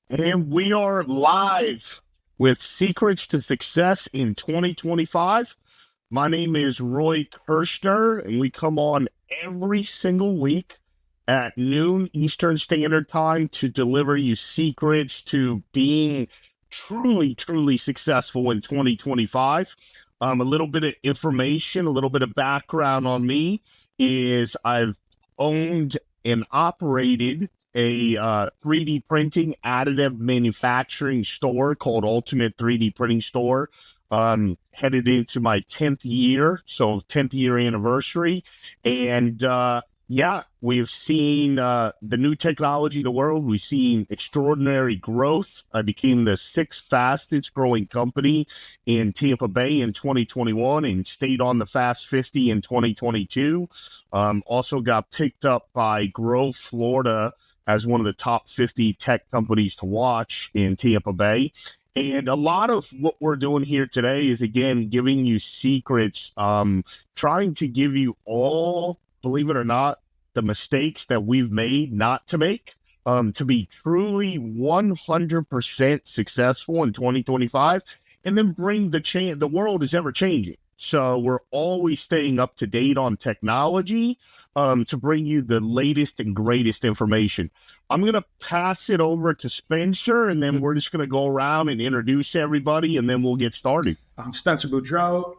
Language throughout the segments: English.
And we are live with Secrets to Success in 2025. My name is Roy Kirchner, and we come on every single week at noon Eastern Standard Time to deliver you secrets to being truly successful in 2025. A little bit of information, a little bit of background on me is I've owned and operated a 3D printing additive manufacturing store called Ultimate 3D Printing Store. Headed into my 10th year, so 10th year anniversary. And yeah, we've seen the new technology of the world. We've seen extraordinary growth. I became the sixth fastest growing company in Tampa Bay in 2021 and stayed on the Fast 50 in 2022. Also got picked up by Grove, Florida as one of the top 50 tech companies to watch in Tampa Bay. And a lot of what we're doing here today is, again, giving you secrets, trying to give you all, believe it or not, the mistakes that we've made not to make, to be truly 100% successful in 2025, and then bring the change. The world is ever changing. So we're always staying up to date on technology to bring you the latest and greatest information. I'm going to pass it over to Spencer, and then we're just going to go around and introduce everybody, and then we'll get started. I'm Spencer Boudreau.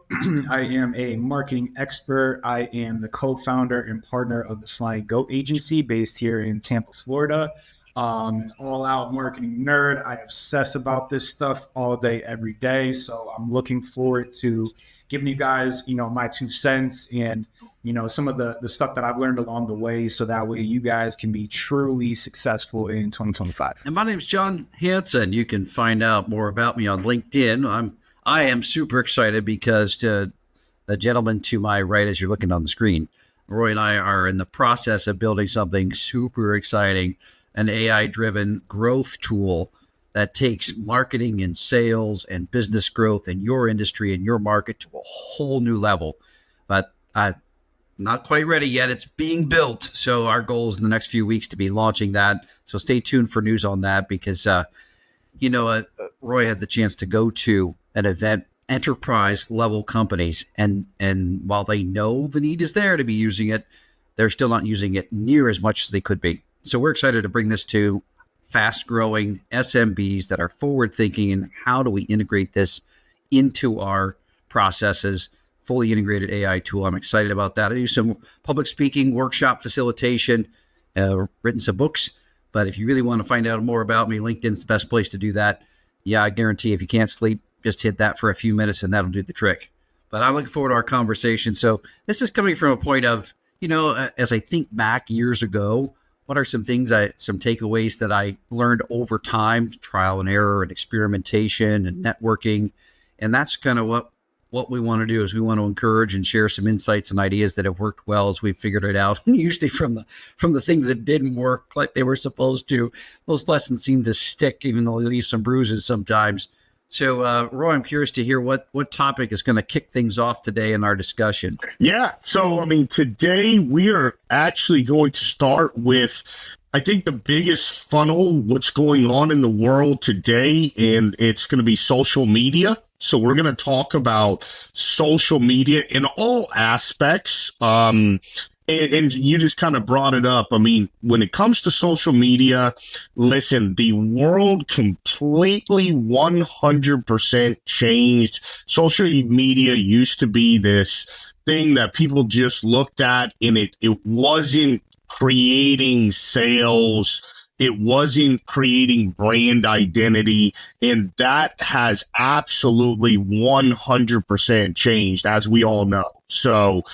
I am a marketing expert. I am the co-founder and partner of the Sly Goat Agency based here in Tampa, Florida. All-out marketing nerd. I obsess about this stuff all day, every day. So I'm looking forward to giving you guys, my 2 cents and, some of the stuff that I've learned along the way, so that way you guys can be truly successful in 2025. And my name is John Hansen. You can find out more about me on LinkedIn. I am super excited because the gentleman to my right, as you're looking on the screen, Roy and I are in the process of building something super exciting, an AI-driven growth tool that takes marketing and sales and business growth in your industry and your market to a whole new level. But I'm not quite ready yet. It's being built. So our goal is in the next few weeks to be launching that. So stay tuned for news on that because, Roy had the chance to go to an event, enterprise level companies. And while they know the need is there to be using it, they're still not using it near as much as they could be. So we're excited to bring this to fast-growing SMBs that are forward-thinking, and how do we integrate this into our processes, fully integrated AI tool. I'm excited about that. I do some public speaking, workshop facilitation, written some books, but if you really want to find out more about me, LinkedIn's the best place to do that. Yeah, I guarantee if you can't sleep, just hit that for a few minutes and that'll do the trick. But I'm looking forward to our conversation. So this is coming from a point of, as I think back years ago, what are some things, some takeaways that I learned over time, trial and error and experimentation and networking. And that's kind of what we want to do is we want to encourage and share some insights and ideas that have worked well as we've figured it out. Usually from the things that didn't work like they were supposed to. Those lessons seem to stick, even though they leave some bruises sometimes. So, Roy, I'm curious to hear what topic is going to kick things off today in our discussion. Yeah. So, today we are actually going to start with, I think, the biggest funnel, what's going on in the world today, and it's going to be social media. So we're going to talk about social media in all aspects. And you just kind of brought it up. When it comes to social media, listen, the world completely 100% changed. Social media used to be this thing that people just looked at, and it wasn't creating sales. It wasn't creating brand identity, and that has absolutely 100% changed, as we all know. So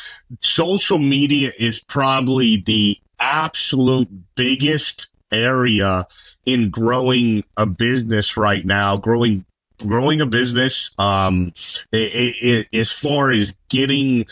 social media is probably the absolute biggest area in growing a business right now, growing a business, as far as getting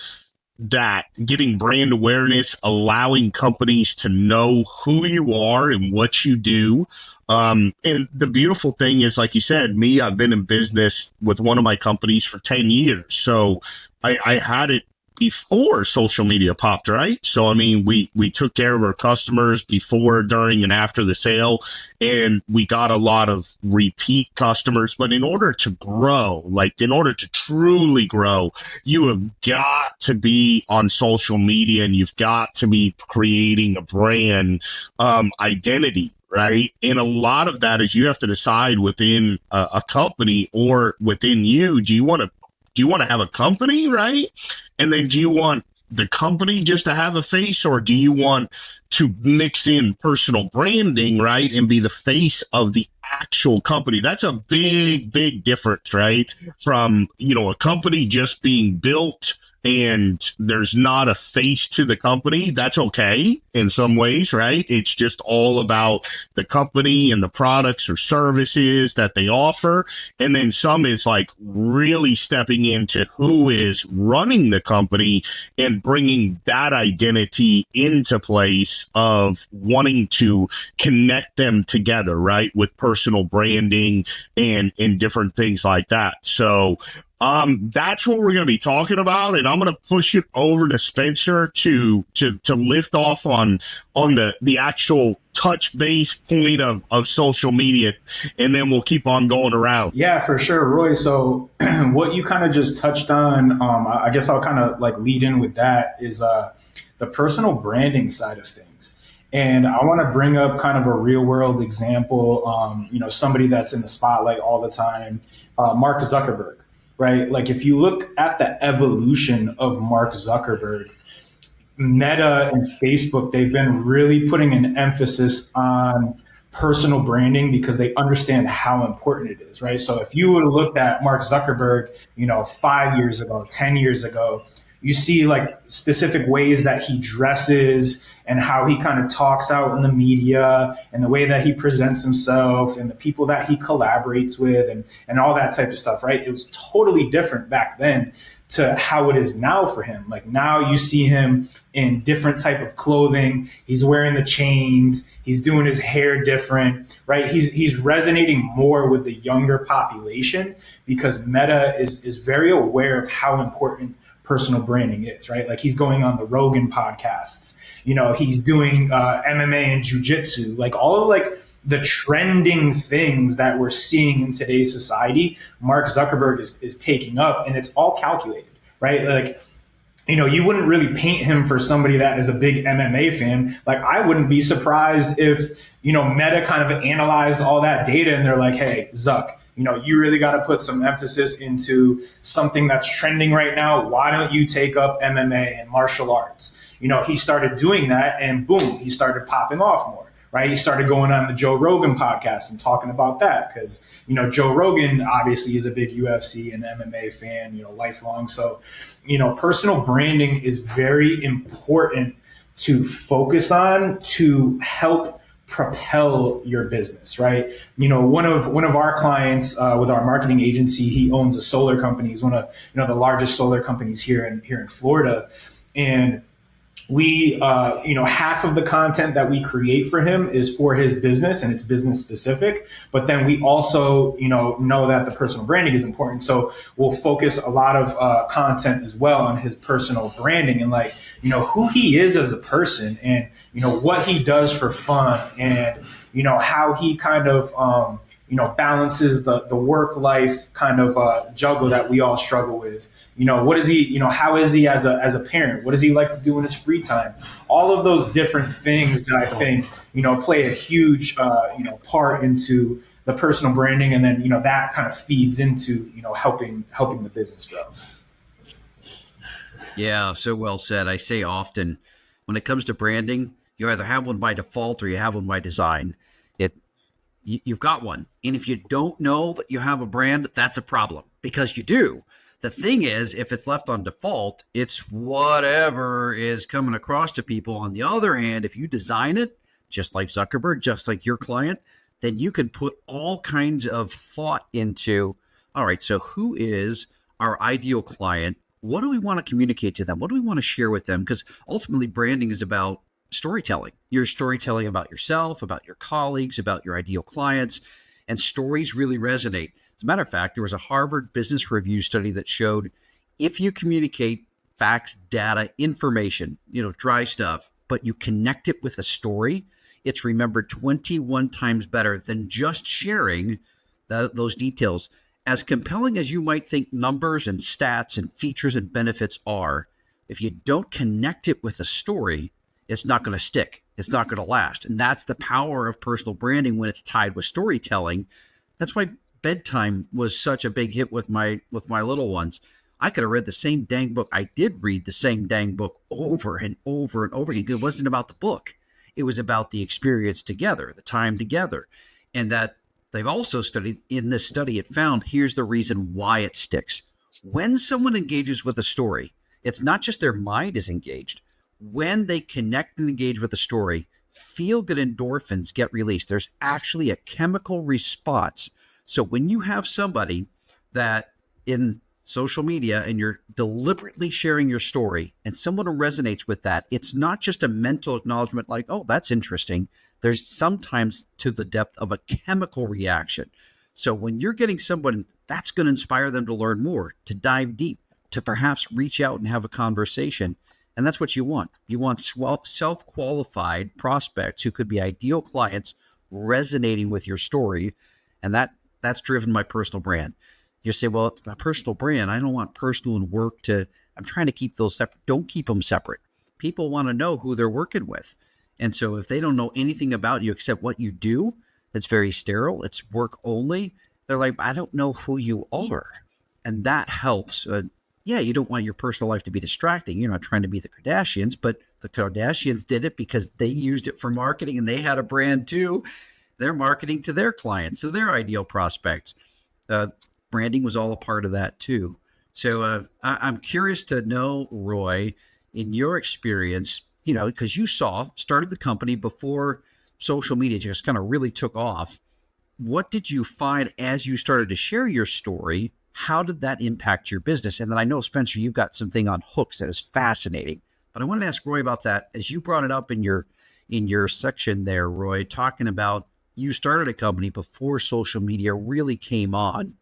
brand awareness, allowing companies to know who you are and what you do. And the beautiful thing is, like you said, I've been in business with one of my companies for 10 years. So I had it before social media popped, right? So, I mean, we took care of our customers before, during, and after the sale, and we got a lot of repeat customers. But in order to grow, like in order to truly grow, you have got to be on social media, and you've got to be creating a brand identity. Right. And a lot of that is you have to decide within a company or within you, do you want to have a company, right? And then do you want the company just to have a face, or do you want to mix in personal branding, right, and be the face of the actual company? That's a big difference, right? From, a company just being built and there's not a face to the company. That's okay in some ways, right? It's just all about the company and the products or services that they offer. And then some is like really stepping into who is running the company and bringing that identity into place of wanting to connect them together, right? With personal branding and different things like that. So, that's what we're going to be talking about, and I'm going to push it over to Spencer to lift off on the actual touch base point of social media, and then we'll keep on going around. Yeah, for sure, Roy. So what you kind of just touched on, I guess I'll kind of like lead in with that is the personal branding side of things. And I want to bring up kind of a real world example, somebody that's in the spotlight all the time, Mark Zuckerberg. Right? Like if you look at the evolution of Mark Zuckerberg, Meta and Facebook, they've been really putting an emphasis on personal branding because they understand how important it is, right? So if you would have looked at Mark Zuckerberg, 5 years ago, 10 years ago, you see like specific ways that he dresses and how he kind of talks out in the media and the way that he presents himself and the people that he collaborates with and all that type of stuff, right? It was totally different back then to how it is now for him. Like now you see him in different type of clothing. He's wearing the chains. He's doing his hair different, right? He's resonating more with the younger population because Meta is very aware of how important personal branding is, right? Like he's going on the Rogan podcasts, he's doing MMA and jujitsu, like all of like the trending things that we're seeing in today's society, Mark Zuckerberg is taking up, and it's all calculated, right? Like, you wouldn't really paint him for somebody that is a big MMA fan. Like I wouldn't be surprised if, Meta kind of analyzed all that data and they're like, hey, Zuck, you really got to put some emphasis into something that's trending right now. Why don't you take up MMA and martial arts? He started doing that and boom, he started popping off more, right? He started going on the Joe Rogan podcast and talking about that because, Joe Rogan obviously is a big UFC and MMA fan, lifelong. So, personal branding is very important to focus on to help propel your business, right? One of our clients with our marketing agency, he owns a solar company. He's one of the largest solar companies here in Florida, and we half of the content that we create for him is for his business and it's business specific, but then we also know that the personal branding is important, so we'll focus a lot of content as well on his personal branding and like who he is as a person and what he does for fun and how he kind of balances the work life kind of juggle that we all struggle with. What is he, how is he as a parent? What does he like to do in his free time? All of those different things that I think, play a huge, part into the personal branding. And then, that kind of feeds into, helping the business grow. Yeah, so well said. I say often when it comes to branding, you either have one by default or you have one by design. You've got one. And if you don't know that you have a brand, that's a problem because you do. The thing is, if it's left on default, it's whatever is coming across to people. On the other hand, if you design it, just like Zuckerberg, just like your client, then you can put all kinds of thought into, all right, so who is our ideal client? What do we want to communicate to them? What do we want to share with them? Because ultimately, branding is about storytelling. You're storytelling about yourself, about your colleagues, about your ideal clients, and stories really resonate. As a matter of fact, there was a Harvard Business Review study that showed if you communicate facts, data, information, dry stuff, but you connect it with a story, it's remembered 21 times better than just sharing those details. As compelling as you might think numbers and stats and features and benefits are, if you don't connect it with a story, it's not going to stick. It's not going to last. And that's the power of personal branding when it's tied with storytelling. That's why bedtime was such a big hit with my little ones. I could have read the same dang book. I did read the same dang book over and over and over again. It wasn't about the book. It was about the experience together, the time together. And that they've also studied, in this study, it found here's the reason why it sticks. When someone engages with a story, it's not just their mind is engaged. When they connect and engage with the story, feel-good endorphins get released. There's actually a chemical response. So when you have somebody that in social media and you're deliberately sharing your story and someone resonates with that, it's not just a mental acknowledgement like, oh, that's interesting. There's sometimes to the depth of a chemical reaction. So when you're getting someone, that's going to inspire them to learn more, to dive deep, to perhaps reach out and have a conversation. And that's what you want. You want self-qualified prospects who could be ideal clients resonating with your story. And that's driven my personal brand. You say, well, my personal brand, I don't want personal and work I'm trying to keep those separate. Don't keep them separate. People want to know who they're working with. And so if they don't know anything about you except what you do, it's very sterile, it's work only, they're like, I don't know who you are. And that helps. You don't want your personal life to be distracting. You're not trying to be the Kardashians, but the Kardashians did it because they used it for marketing and they had a brand too. They're marketing to their clients, to their ideal prospects. Branding was all a part of that too. So I'm curious to know, Roy, in your experience, because you started the company before social media just kind of really took off. What did you find as you started to share your story? How did that impact your business? And then I know, Spencer, you've got something on hooks that is fascinating. But I wanted to ask Roy about that as you brought it up in your section there, Roy, talking about you started a company before social media really came on.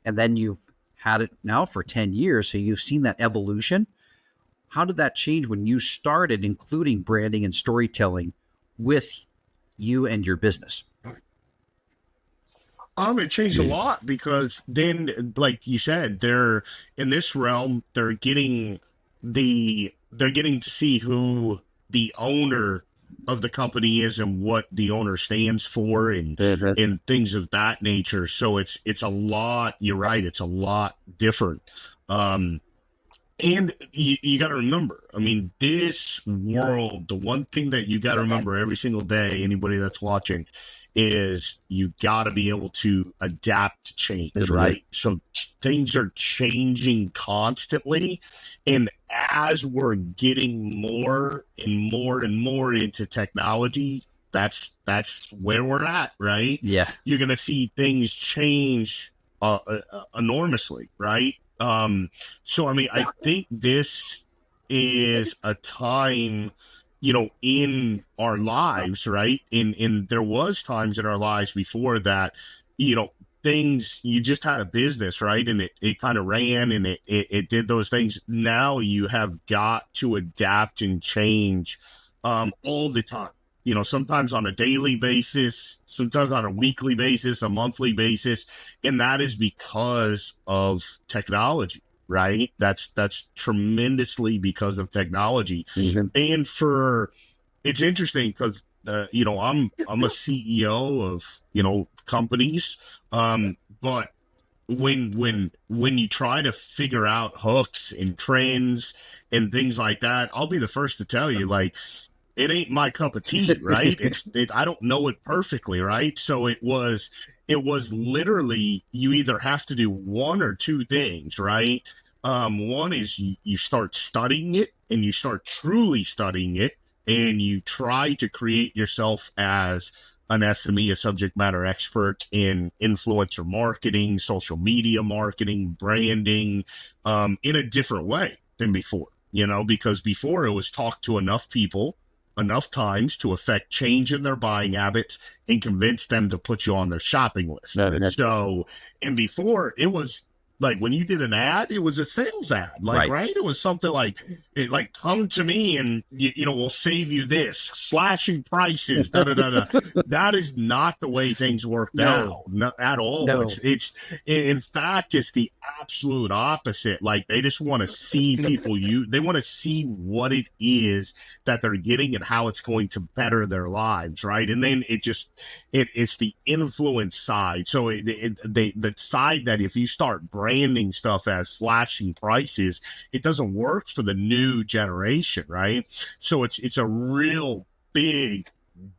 And then you've had it now for 10 years. So you've seen that evolution. How did that change when you started including branding and storytelling with you and your business? It changed a lot because then, like you said, they're in this realm, they're getting to see who the owner of the company is and what the owner stands for and things of that nature. So it's a lot, you're right, it's a lot different. And you got to remember, I mean, this world, the one thing that you got to remember every single day, anybody that's watching, is you got to be able to adapt to change, right? So things are changing constantly. And as we're getting more and more and more into technology, that's where we're at, right? Yeah. You're going to see things change enormously, right? So, I mean, I think this is a time, in our lives, right? And there was times in our lives before that, things, you just had a business, right? And it kind of ran and it did those things. Now you have got to adapt and change all the time. Sometimes on a daily basis, sometimes on a weekly basis, a monthly basis. And that is because of technology, right? That's tremendously because of technology. Mm-hmm. And it's interesting because, I'm a CEO of, companies. But when you try to figure out hooks and trends and things like that, I'll be the first to tell you, like, it ain't my cup of tea, right? I don't know it perfectly, right? So it was literally, you either have to do one or two things, right? One is you start studying it and you start truly studying it and you try to create yourself as an SME, a subject matter expert in influencer marketing, social media marketing, branding, in a different way than before, because before it was talk to enough people enough times to affect change in their buying habits and convince them to put you on their shopping list. So, and before it was like when you did an ad, it was a sales ad, like, right? It was something like, come to me and, we'll save you this, slashing prices, da da da da. That is not the way things work now, not at all. No. It's, in fact, it's the absolute opposite. Like, they just want to see people they want to see what it is that they're getting and how it's going to better their lives, right? And then it's the influence side. So the side that if you start branding stuff as slashing prices, it doesn't work for the new generation, right? So it's a real big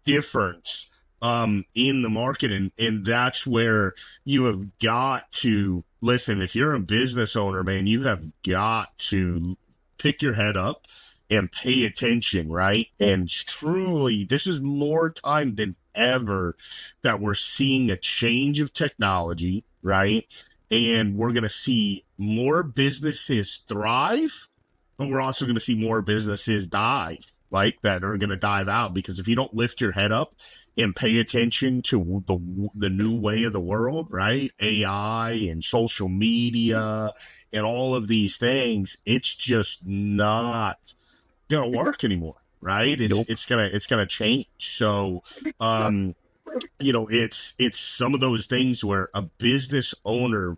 difference in the market, and that's where you have got to listen. If you're a business owner, man, you have got to pick your head up and pay attention, right? And truly, this is more time than ever that we're seeing a change of technology, right? And we're going to see more businesses thrive, but we're also going to see more businesses dive, like that are going to dive out, because if you don't lift your head up and pay attention to the new way of the world, right? AI and social media and all of these things, it's just not going to work anymore, right? It's gonna change. So, it's some of those things where a business owner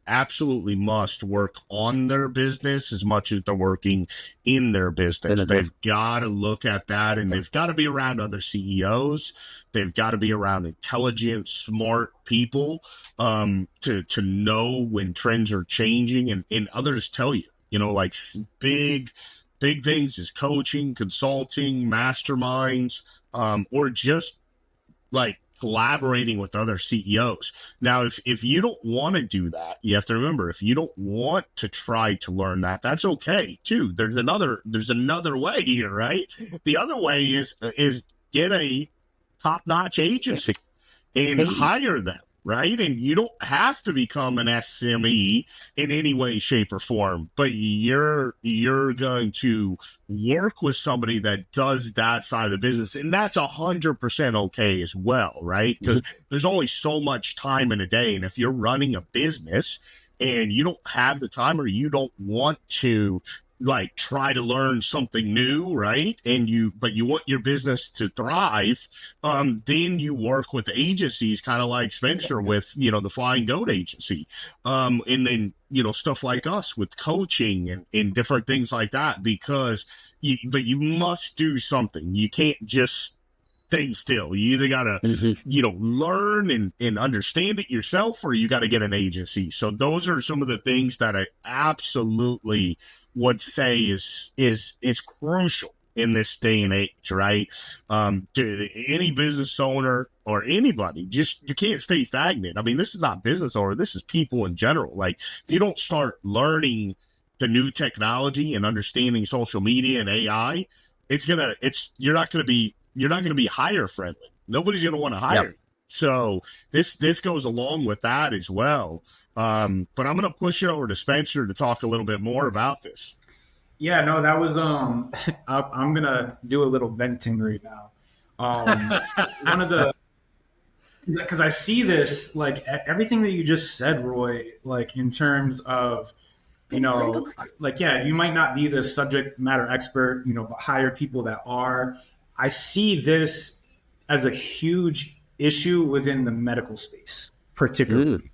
absolutely must work on their business as much as they're working in their business. They've got to look at that, and they've got to be around other CEOs. They've got to be around intelligent, smart people to know when trends are changing, and others tell you, like big things is coaching, consulting, masterminds, or just like collaborating with other CEOs. Now, if you don't want to do that, you have to remember, if you don't want to try to learn that, that's okay too. There's another way here, right? The other way is get a top-notch agency and hire them, right? And you don't have to become an SME in any way, shape, or form, but you're going to work with somebody that does that side of the business, and that's 100% okay as well, right? Because there's only so much time in a day, and if you're running a business and you don't have the time, or you don't want to like try to learn something new, right? But you want your business to thrive, then you work with agencies, kind of like Spencer with, the Flying Goat agency. And then, stuff like us with coaching and different things like that, because you must do something. You can't just stay still. You either gotta, learn and understand it yourself, or you got to get an agency. So those are some of the things that I absolutely would say is crucial in this day and age, right? To any business owner or anybody, you can't stay stagnant. I mean, this is not business owner, this is people in general. Like, if you don't start learning the new technology and understanding social media and AI, you're not going to be hire friendly. Nobody's going to want to hire you. So this goes along with that as well. But I'm going to push it over to Spencer to talk a little bit more about this. Yeah, no, that was I'm going to do a little venting right now. One of the, because I see this, like everything that you just said, Roy, like in terms of, like, yeah, you might not be the subject matter expert, but hire people that are. I see this as a huge issue within the medical space, particularly.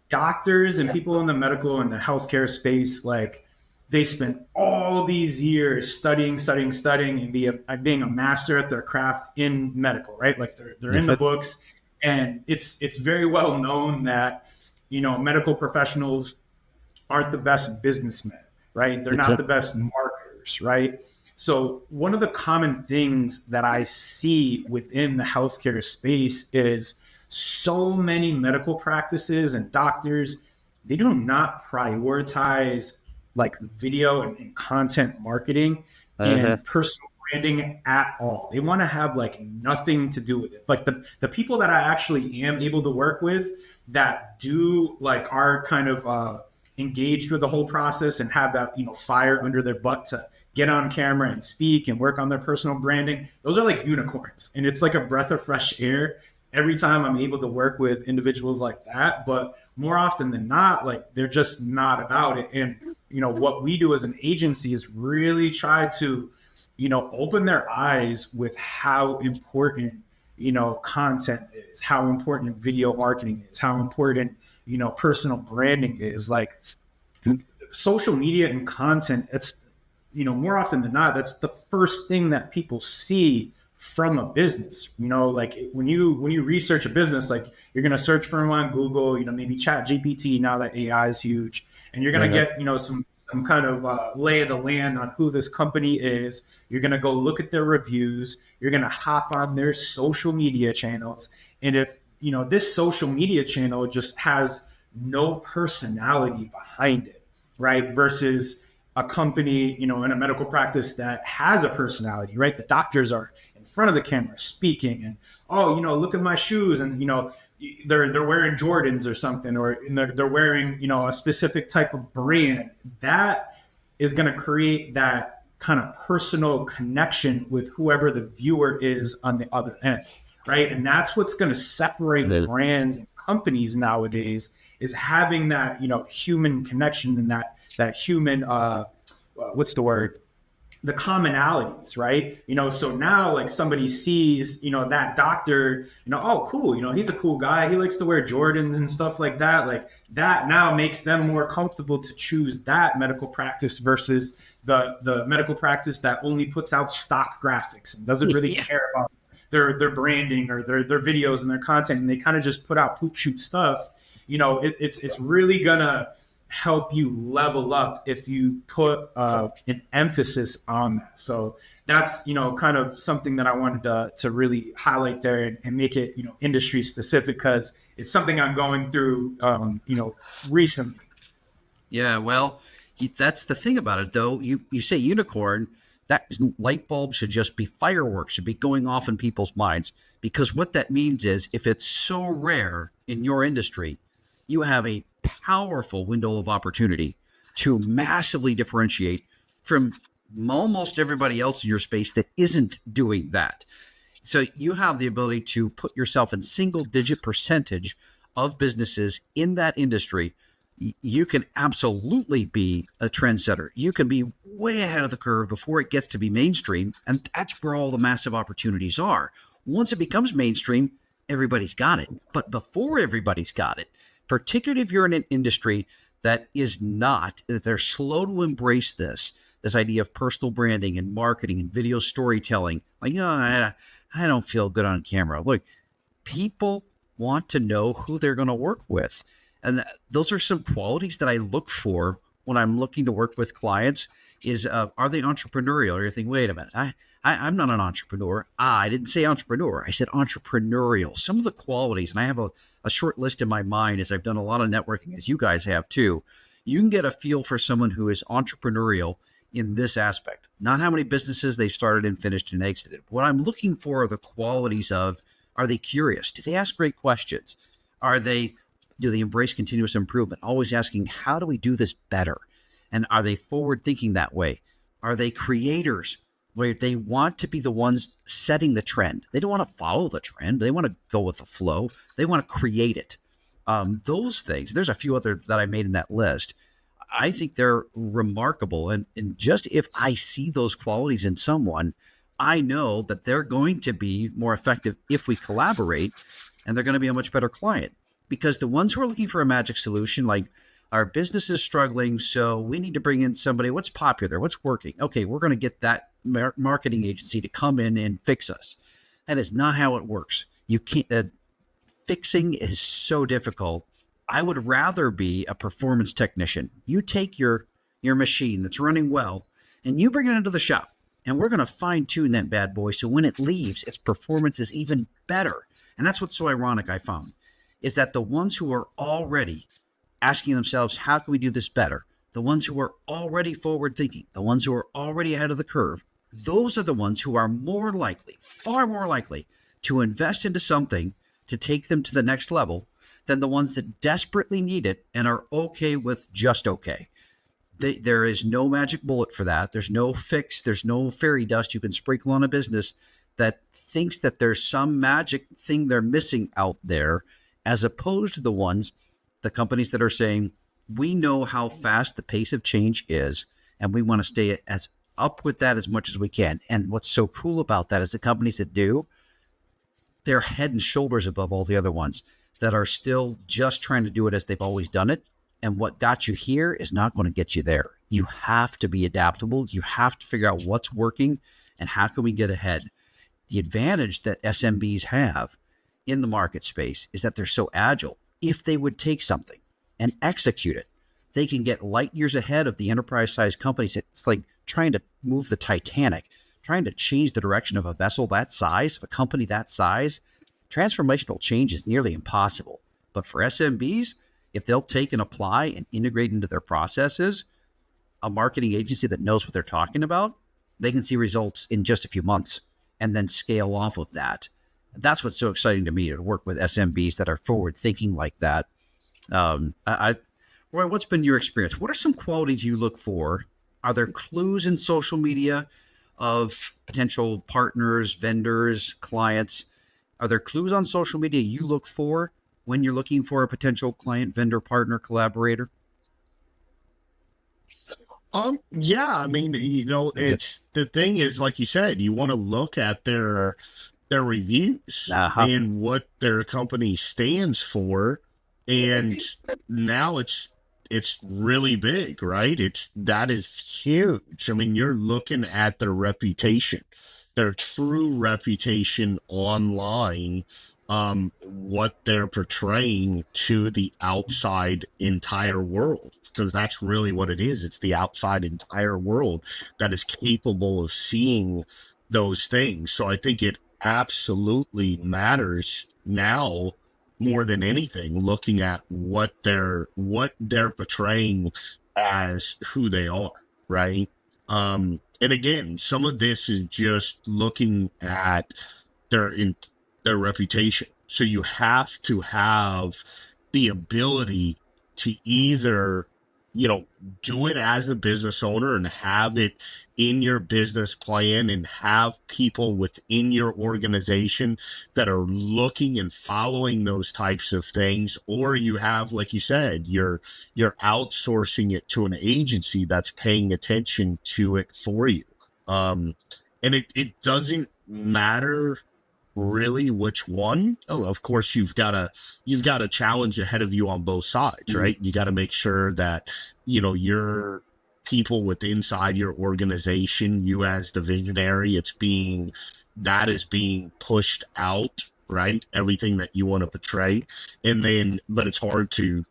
Doctors and people in the medical and the healthcare space, like, they spend all these years studying and being a master at their craft in medical, right? Like they're in the books, and it's very well known that, medical professionals aren't the best businessmen, right? They're not the best marketers, right? So one of the common things that I see within the healthcare space is so many medical practices and doctors, they do not prioritize like video and content marketing and personal branding at all. They want to have like nothing to do with it. Like the people that I actually am able to work with that do like are kind of engaged with the whole process and have that, fire under their butt to get on camera and speak and work on their personal branding, those are like unicorns. And it's like a breath of fresh air every time I'm able to work with individuals like that, but more often than not, like they're just not about it. And, what we do as an agency is really try to, open their eyes with how important, content is, how important video marketing is, how important, personal branding is. Like social media and content, it's, more often than not, that's the first thing that people see from a business. Like when you research a business, like you're going to search for them on Google, maybe Chat GPT, now that AI is huge, and you're going to get, some kind of lay of the land on who this company is. You're going to go look at their reviews. You're going to hop on their social media channels. And if, this social media channel just has no personality behind it, right? Versus a company, in a medical practice that has a personality, right? The doctors are in front of the camera speaking and, oh, look at my shoes. And, they're wearing Jordans or something, or they're wearing, a specific type of brand. That is going to create that kind of personal connection with whoever the viewer is on the other end, right? And that's what's going to separate brands and companies nowadays, is having that, human connection and that human, what's the word? The commonalities, right? So now like somebody sees, that doctor, oh, cool. He's a cool guy. He likes to wear Jordans and stuff like that. Like that now makes them more comfortable to choose that medical practice versus the medical practice that only puts out stock graphics and doesn't really care about their branding or their videos and their content. And they kind of just put out poop shoot stuff. It's really gonna help you level up if you put an emphasis on that. So that's, kind of something that I wanted to really highlight there and make it, industry specific, because it's something I'm going through, recently. Yeah, well, that's the thing about it, though. You say unicorn, that light bulb should just be fireworks, should be going off in people's minds, because what that means is if it's so rare in your industry, you have a powerful window of opportunity to massively differentiate from almost everybody else in your space that isn't doing that. So you have the ability to put yourself in single-digit percentage of businesses in that industry. You can absolutely be a trendsetter. You can be way ahead of the curve before it gets to be mainstream, and that's where all the massive opportunities are. Once it becomes mainstream, everybody's got it. But before everybody's got it, particularly if you're in an industry that is not, they're slow to embrace this idea of personal branding and marketing and video storytelling. Like, I don't feel good on camera. Look, people want to know who they're going to work with. And those are some qualities that I look for when I'm looking to work with clients is, are they entrepreneurial? Or you think, wait a minute, I'm not an entrepreneur. I didn't say entrepreneur. I said entrepreneurial. Some of the qualities, and I have a short list in my mind as I've done a lot of networking, as you guys have too. You can get a feel for someone who is entrepreneurial in this aspect. Not how many businesses they started and finished and exited. What I'm looking for are the qualities of, are they curious? Do they ask great questions? Do they embrace continuous improvement? Always asking, how do we do this better? And are they forward thinking that way? Are they creators where they want to be the ones setting the trend? They don't want to follow the trend. They want to go with the flow. They want to create it. Those things, there's a few other that I made in that list. I think they're remarkable. And just if I see those qualities in someone, I know that they're going to be more effective if we collaborate, and they're going to be a much better client. Because the ones who are looking for a magic solution, like our business is struggling, so we need to bring in somebody, what's popular, what's working? Okay, we're going to get that marketing agency to come in and fix us. That is not how it works. You can't, fixing is so difficult. I would rather be a performance technician. You take your machine that's running well and you bring it into the shop, and we're going to fine tune that bad boy. So when it leaves, its performance is even better. And that's what's so ironic, I found, is that the ones who are already asking themselves, how can we do this better? The ones who are already forward thinking, the ones who are already ahead of the curve, those are the ones who are more likely, far more likely to invest into something to take them to the next level than the ones that desperately need it and are okay with just okay. There is no magic bullet for that. There's no fix. There's no fairy dust you can sprinkle on a business that thinks that there's some magic thing they're missing out there, as opposed to the companies that are saying, we know how fast the pace of change is, and we want to stay as up with that as much as we can. And what's so cool about that is the companies that do, they're head and shoulders above all the other ones that are still just trying to do it as they've always done it. And what got you here is not going to get you there. You have to be adaptable. You have to figure out what's working and how can we get ahead. The advantage that SMBs have in the market space is that they're so agile. If they would take something and execute it, they can get light years ahead of the enterprise-sized companies. It's like trying to move the Titanic, trying to change the direction of a vessel that size, of a company that size. Transformational change is nearly impossible. But for SMBs, if they'll take and apply and integrate into their processes a marketing agency that knows what they're talking about, they can see results in just a few months and then scale off of that. That's what's so exciting to me, to work with SMBs that are forward thinking like that. Roy, what's been your experience? What are some qualities you look for? Are there clues in social media of potential partners, vendors, clients? Are there clues on social media you look for when you're looking for a potential client, vendor, partner, collaborator? Yeah, I mean, it's the thing is, like you said, you want to look at their reviews and what their company stands for. And now it's really big, right? That is huge. I mean, you're looking at their reputation, their true reputation online, what they're portraying to the outside entire world, because that's really what it is. It's the outside entire world that is capable of seeing those things. So I think it absolutely matters now more than anything, looking at what they're portraying as who they are, right? And again, some of this is just looking at their reputation. So you have to have the ability to either, do it as a business owner and have it in your business plan and have people within your organization that are looking and following those types of things, or you have, like you said, you're outsourcing it to an agency that's paying attention to it for you. And it doesn't matter really which one. Oh, of course, you've got a challenge ahead of you on both sides, right? You got to make sure that your people with inside your organization, you as the visionary, that is being pushed out, right? Everything that you want to portray. And then, but it's hard to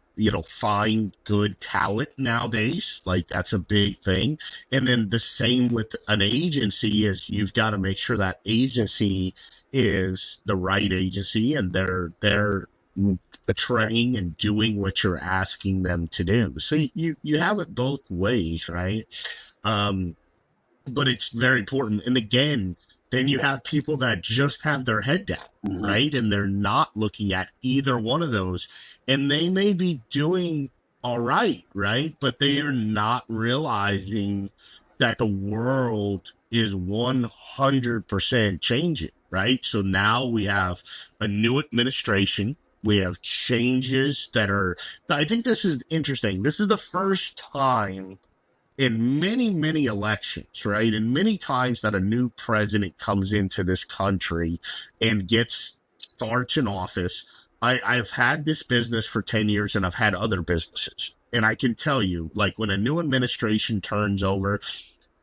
find good talent nowadays. Like, that's a big thing. And then the same with an agency is you've got to make sure that agency is the right agency and they're betraying and doing what you're asking them to do. So you have it both ways, right? But it's very important. And again, then you have people that just have their head down, right? And they're not looking at either one of those. And they may be doing all right, right? But they are not realizing that the world is 100% changing, right? So now we have a new administration. We have changes I think this is interesting. This is the first time in many, many elections, right? And many times that a new president comes into this country and starts in office. I've had this business for 10 years and I've had other businesses. And I can tell you, like, when a new administration turns over,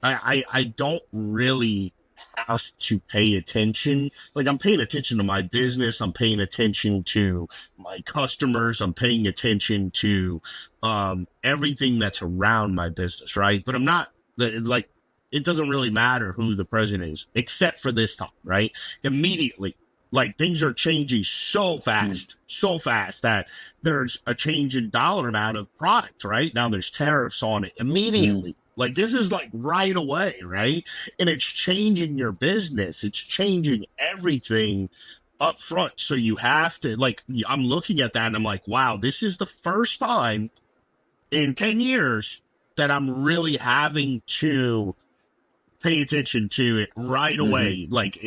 I don't really have to pay attention. Like, I'm paying attention to my business. I'm paying attention to my customers. I'm paying attention to everything that's around my business, right? But I'm not, like, it doesn't really matter who the president is, except for this time, right? Immediately, like, things are changing so fast that there's a change in dollar amount of product, right? Now there's tariffs on it immediately. Like, this is like right away, right? And it's changing your business. It's changing everything up front. So you have to, like, I'm looking at that and I'm like, wow, this is the first time in 10 years that I'm really having to pay attention to it right away. Like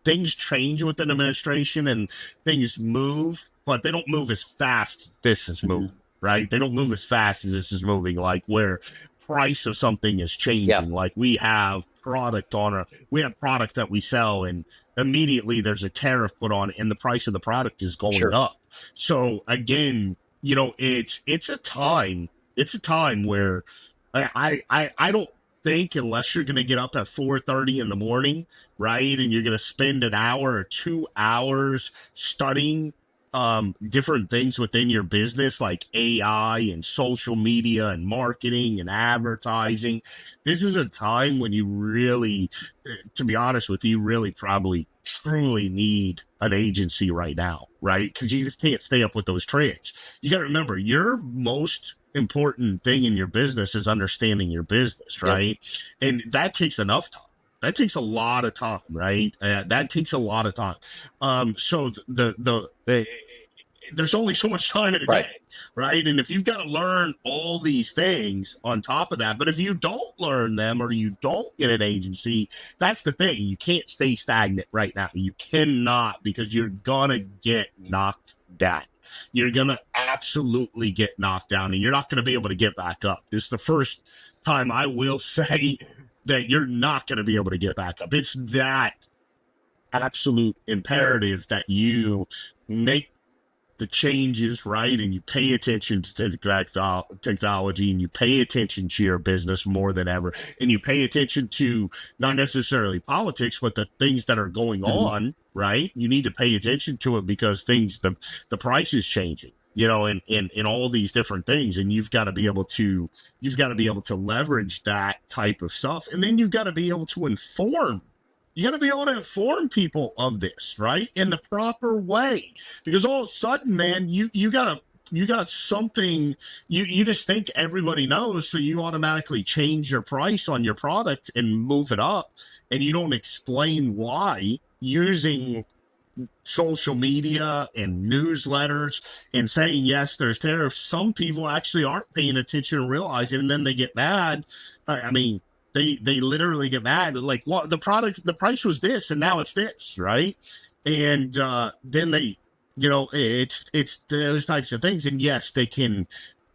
things change with an administration and things move, but they don't move as fast as this is moving, right? They don't move as fast as this is moving, like where price of something is changing. Like we have product that we sell and immediately there's a tariff put on and the price of the product is going up. So again, you know, it's a time where I don't think, unless you're going to get up at 4:30 in the morning, right, and you're going to spend an hour or 2 hours studying different things within your business like AI and social media and marketing and advertising. This is a time when you really, to be honest with you, really probably truly need an agency right now, right? Because you just can't stay up with those trends. You got to remember, your most important thing in your business is understanding your business, right? And that takes enough time. That takes a lot of time, right? That takes a lot of time. So there's only so much time in a day, right? And if you've got to learn all these things on top of that, but if you don't learn them or you don't get an agency, that's the thing. You can't stay stagnant right now. You cannot, because you're gonna get knocked down. You're gonna absolutely get knocked down, and you're not gonna be able to get back up. This is the first time I will say that you're not going to be able to get back up. It's that absolute imperative that you make the changes, right? And you pay attention to technology, and you pay attention to your business more than ever. And you pay attention to not necessarily politics, but the things that are going on, right? You need to pay attention to it because the price is changing, you know, and all these different things. And you've got to be able to leverage that type of stuff. And then you've got to be able to inform. You got to be able to inform people of this, right, in the proper way. Because all of a sudden, man, you got something, you just think everybody knows, so you automatically change your price on your product and move it up, and you don't explain why using social media and newsletters and saying, yes, there's tariffs. Some people actually aren't paying attention and realize it, and then they get mad. I mean, they literally get mad. Like, well, the price was this, and now it's this, right? And then they, you know, it's those types of things. And yes, they can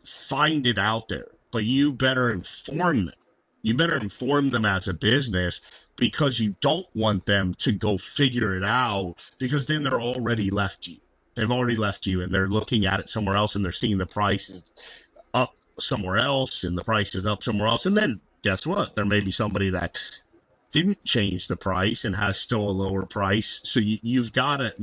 find it out there, but you better inform them. You better inform them as a business, because you don't want them to go figure it out, because then they're already left you. They've already left you, and they're looking at it somewhere else, and they're seeing the prices up somewhere else, and the price is up somewhere else. And then guess what? There may be somebody that didn't change the price and has still a lower price. So you've got to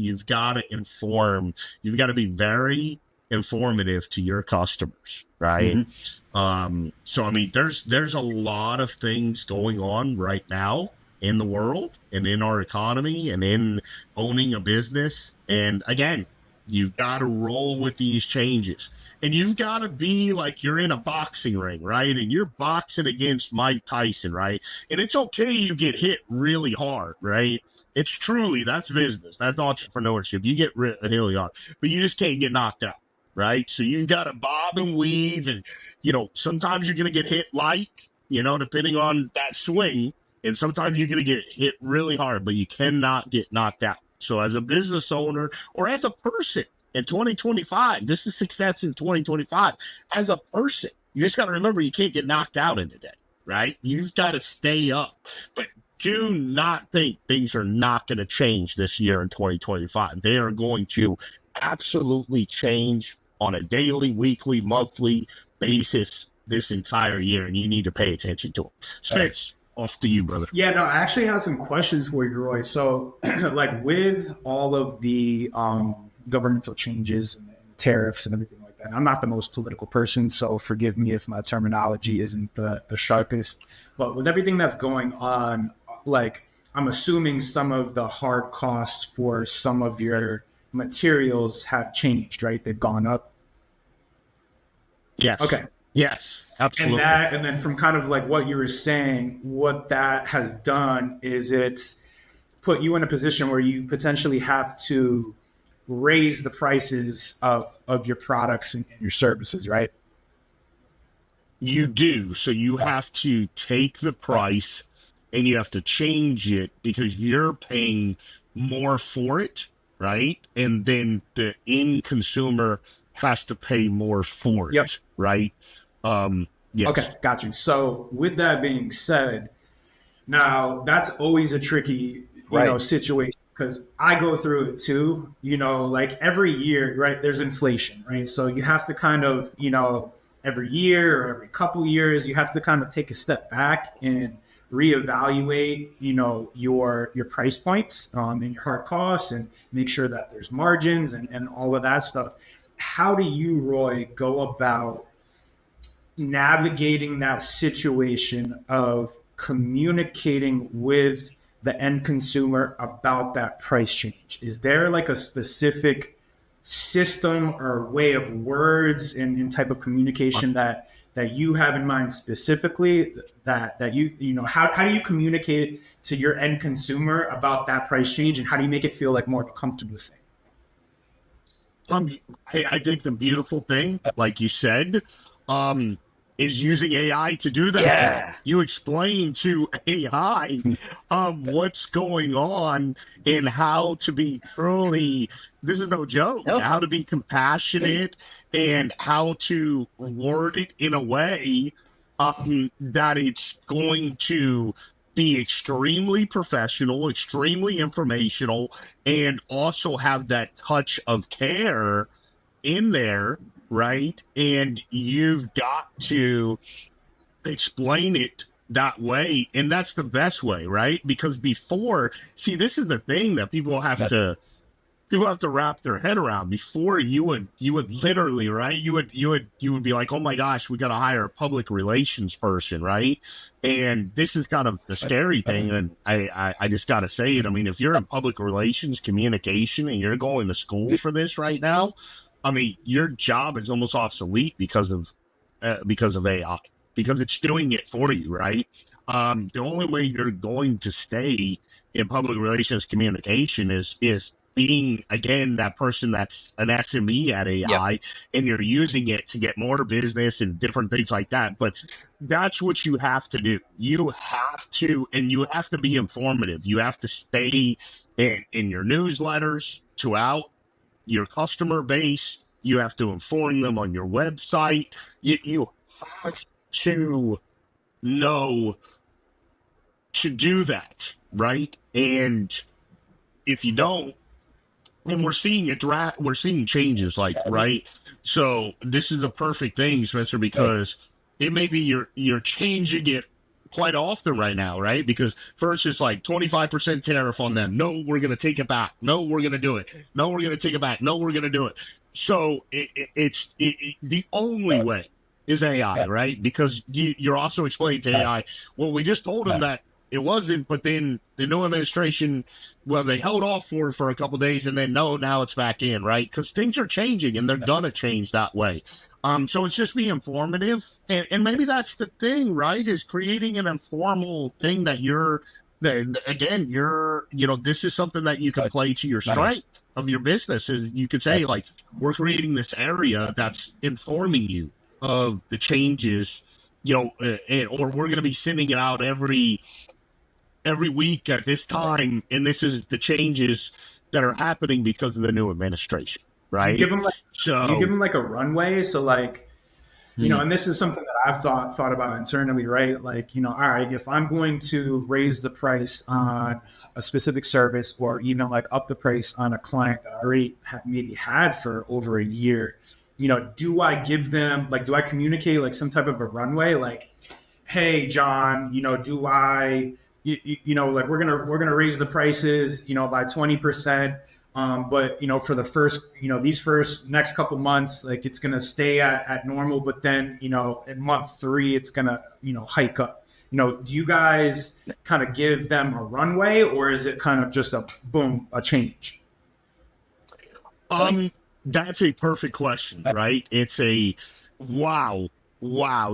inform. You've got to be very informative to your customers, right? So I mean, there's a lot of things going on right now in the world and in our economy and in owning a business. And again, you've got to roll with these changes, and you've got to be like you're in a boxing ring, right? And you're boxing against Mike Tyson, right? And it's okay you get hit really hard, right? It's truly, that's business, that's entrepreneurship. You get really hard, but you just can't get knocked out, right? So you've got to bob and weave, and, you know, sometimes you're going to get hit light, you know, depending on that swing, and sometimes you're going to get hit really hard, but you cannot get knocked out. So as a business owner or as a person in 2025, this is success in 2025. As a person, you just got to remember, you can't get knocked out in a day, right? You've got to stay up. But do not think things are not going to change this year in 2025. They are going to absolutely change on a daily, weekly, monthly basis this entire year, and you need to pay attention to them. Spence, off to you, brother. Yeah, no, I actually have some questions for you, Roy. So, like, with all of the governmental changes and tariffs and everything like that, I'm not the most political person, so forgive me if my terminology isn't the sharpest. But with everything that's going on, like, I'm assuming some of the hard costs for some of your materials have changed, right? They've gone up. Yes. Okay. Yes, absolutely. And then from kind of like what you were saying, what that has done is it's put you in a position where you potentially have to raise the prices of your products and your services, right? You do. So you have to take the price and you have to change it because you're paying more for it, right? And then the end consumer has to pay more for Yep. it, right? Yes. Okay, got you. So with that being said, now that's always a tricky, Right. situation because I go through it too. Like every year, right? There's inflation, right? So you have to kind of, every year or every couple years, you have to kind of take a step back and reevaluate, your price points, and your hard costs, and make sure that there's margins and all of that stuff. How do you, Roy, go about navigating that situation of communicating with the end consumer about that price change? Is there like a specific system or way of words and type of communication that you have in mind specifically, that how do you communicate to your end consumer about that price change, and how do you make it feel like more comfortable to say? Um, I think the beautiful thing, like you said, is using AI to do that. Yeah. You explain to AI what's going on and how to be truly, this is no joke, Nope. how to be compassionate and how to word it in a way that it's going to be extremely professional, extremely informational, and also have that touch of care in there, right? And you've got to explain it that way, and that's the best way, right? Because before, see, this is the thing that people have to wrap their head around. Before, you would literally, right, you would be like, oh my gosh, we got to hire a public relations person, right? And this is kind of the scary thing, and I just got to say it. I mean, if you're in public relations communication and you're going to school for this right now, I mean, your job is almost obsolete because of AI, because it's doing it for you, right? The only way you're going to stay in public relations communication is being, again, that person that's an SME at AI, and you're using it to get more business and different things like that. But that's what you have to do. You have to, and you have to be informative. You have to stay in your newsletters throughout your customer base. You have to inform them on your website. You have to know to do that, right? And if you don't, and we're seeing we're seeing changes, like, right? So this is a perfect thing, Spencer, because it may be you're changing it quite often right now, right? Because first it's like 25% tariff on them. No, we're going to take it back. No, we're going to do it. No, we're going to take it back. No, we're going to do it. So it's the only way is AI, right? Because you're also explaining to AI, well, we just told them that it wasn't, but then the new administration, well, they held off for a couple of days, and then now it's back in, right? Because things are changing, and they're gonna change that way. So it's just be informative, and maybe that's the thing, right? Is creating an informal thing that this is something that you can play to your strength of your business. Is you could say, like, we're creating this area that's informing you of the changes, or we're going to be sending it out every week at this time, and this is the changes that are happening because of the new administration, right? You give them like a runway, so like, and this is something that I've thought about internally, right? Like, all right, if I'm going to raise the price on a specific service, or even like up the price on a client that I already maybe had for over a year, do I give them, like, do I communicate like some type of a runway, like, hey, John, do I, like, we're gonna raise the prices, by 20%. But for the first, these first next couple months, like, it's gonna stay at normal, but then, in month 3, it's gonna, hike up. Do you guys kind of give them a runway, or is it kind of just a change? That's a perfect question, right? It's a wow,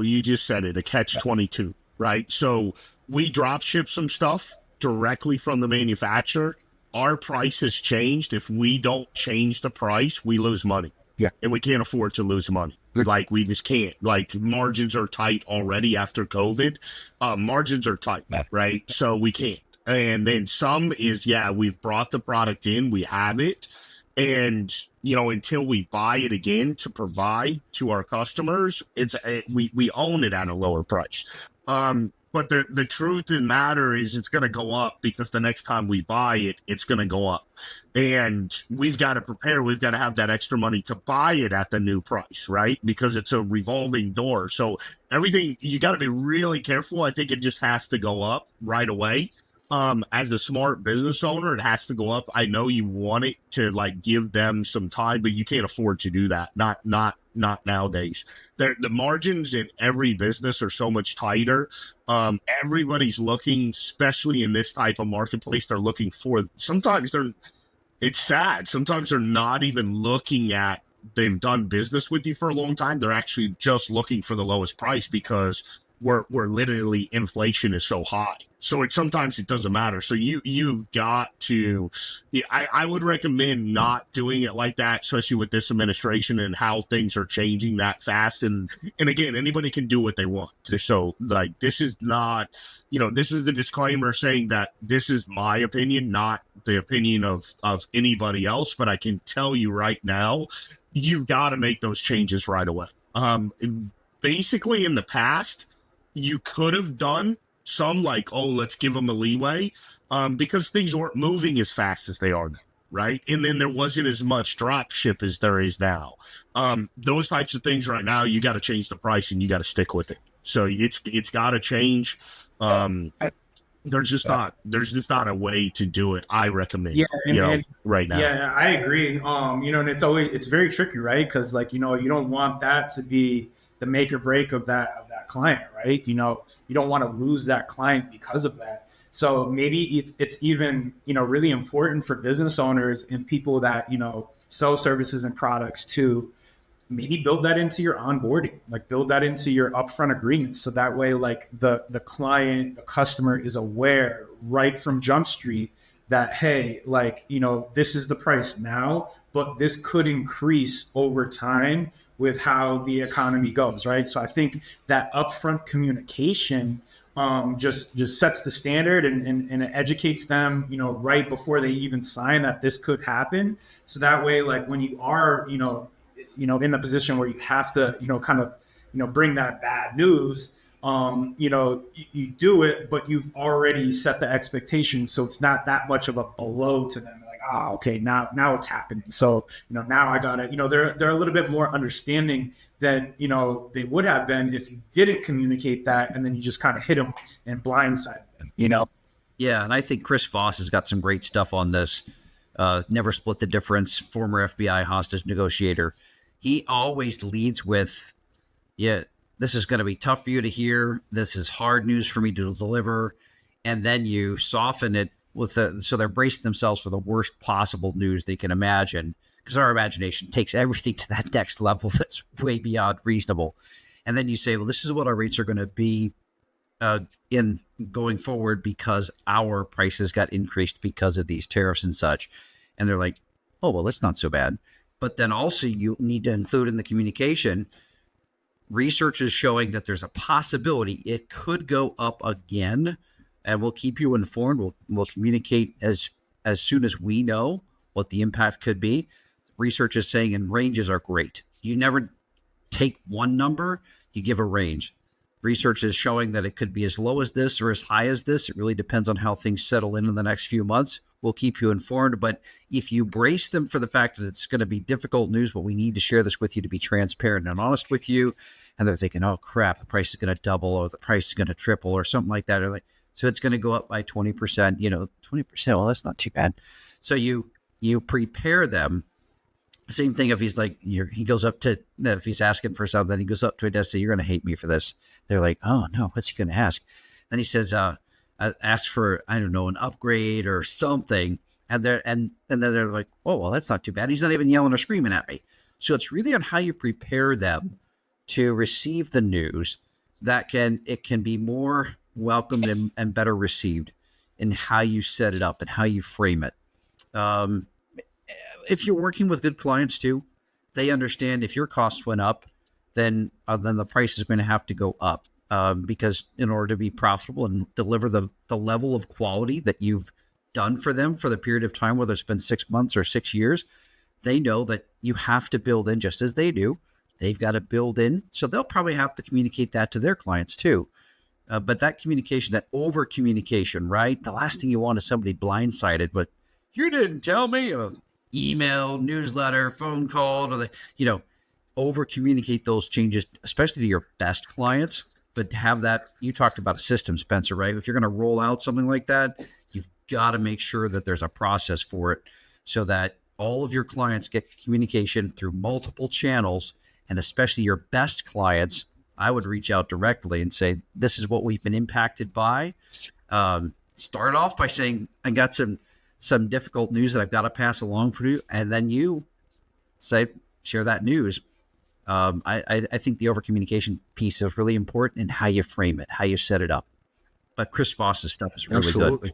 you just said it, a catch-22, right? So we drop ship some stuff directly from the manufacturer. Our price has changed. If we don't change the price, we lose money, Yeah. And we can't afford to lose money. Like, we just can't. Like, margins are tight already after COVID. Margins are tight, right? So we can't. And then some is, yeah, we've brought the product in, we have it. And, until we buy it again to provide to our customers, we own it at a lower price. But the truth of the matter is it's going to go up because the next time we buy it, it's going to go up. And we've got to prepare. We've got to have that extra money to buy it at the new price, right? Because it's a revolving door. So everything, you got to be really careful. I think it just has to go up right away. As a smart business owner, it has to go up. I know you want it to give them some time, but you can't afford to do that. Not nowadays. The margins in every business are so much tighter. Everybody's looking, especially in this type of marketplace, they're looking for, it's sad. Sometimes they're not even looking at, they've done business with you for a long time. They're actually just looking for the lowest price because we're literally, inflation is so high. So sometimes it doesn't matter. So you got to, I would recommend not doing it like that, especially with this administration and how things are changing that fast. And again, anybody can do what they want. So this is not, this is the disclaimer saying that this is my opinion, not the opinion of anybody else. But I can tell you right now, you've got to make those changes right away. Basically in the past, you could have done some let's give them a leeway because things weren't moving as fast as they are now, right? And then there wasn't as much drop ship as there is now. Those types of things right now, you got to change the price and you got to stick with it. So it's got to change. There's just not a way to do it. I recommend, right now. Yeah, I agree. And it's very tricky, right? Because you don't want that to be the make or break of that client, right? You don't want to lose that client because of that. So maybe it's even, really important for business owners and people that, sell services and products to maybe build that into your onboarding, build that into your upfront agreements. So that way, the client, the customer is aware right from Jump Street that, hey, this is the price now, but this could increase over time with how the economy goes, right? So I think that upfront communication just sets the standard and it educates them, right before they even sign that this could happen. So that way, when you are, in the position where you have to, bring that bad news, you do it, but you've already set the expectation. So it's not that much of a blow to them. Okay, now it's happening. So, now I got it. They're a little bit more understanding than, they would have been if you didn't communicate that. And then you just kind of hit them and blindside them, Yeah. And I think Chris Voss has got some great stuff on this. Never Split the Difference, former FBI hostage negotiator. He always leads with, this is going to be tough for you to hear. This is hard news for me to deliver. And then you soften it so they're bracing themselves for the worst possible news they can imagine, because our imagination takes everything to that next level that's way beyond reasonable. And then you say, well, this is what our rates are going to be in going forward because our prices got increased because of these tariffs and such. And they're like, oh, well, that's not so bad. But then also you need to include in the communication, research is showing that there's a possibility it could go up again. And we'll keep you informed. We'll communicate as soon as we know what the impact could be. Research is saying, and ranges are great. You never take one number, you give a range. Research is showing that it could be as low as this or as high as this. It really depends on how things settle in the next few months. We'll keep you informed. But if you brace them for the fact that it's going to be difficult news, but we need to share this with you to be transparent and honest with you, and they're thinking, oh, crap, the price is going to double or the price is going to triple or something like that. Or so it's going to go up by 20%, 20%. Well, that's not too bad. So you prepare them. Same thing if he's he goes up to, if he's asking for something, he goes up to a desk, say, you're going to hate me for this. They're like, oh, no, what's he going to ask? Then he says, ask for, I don't know, an upgrade or something. And then they're like, oh, well, that's not too bad. He's not even yelling or screaming at me. So it's really on how you prepare them to receive the news that it can be more welcomed and better received in how you set it up and how you frame it. If you're working with good clients too, they understand if your costs went up, then the price is going to have to go up, because in order to be profitable and deliver the level of quality that you've done for them for the period of time, whether it's been 6 months or 6 years, they know that you have to build in, just as they do. They've got to build in. So they'll probably have to communicate that to their clients too. But that communication, that over communication, right? The last thing you want is somebody blindsided, but you didn't tell me. Email, newsletter, phone call, or over communicate those changes, especially to your best clients. But to have that, you talked about a system, Spencer, right? If you're going to roll out something like that, you've got to make sure that there's a process for it so that all of your clients get communication through multiple channels, and especially your best clients. I would reach out directly and say, this is what we've been impacted by. Start off by saying, I got some difficult news that I've got to pass along for you. And then you share that news. I think the over communication piece is really important in how you frame it, how you set it up. But Chris Voss's stuff is really good.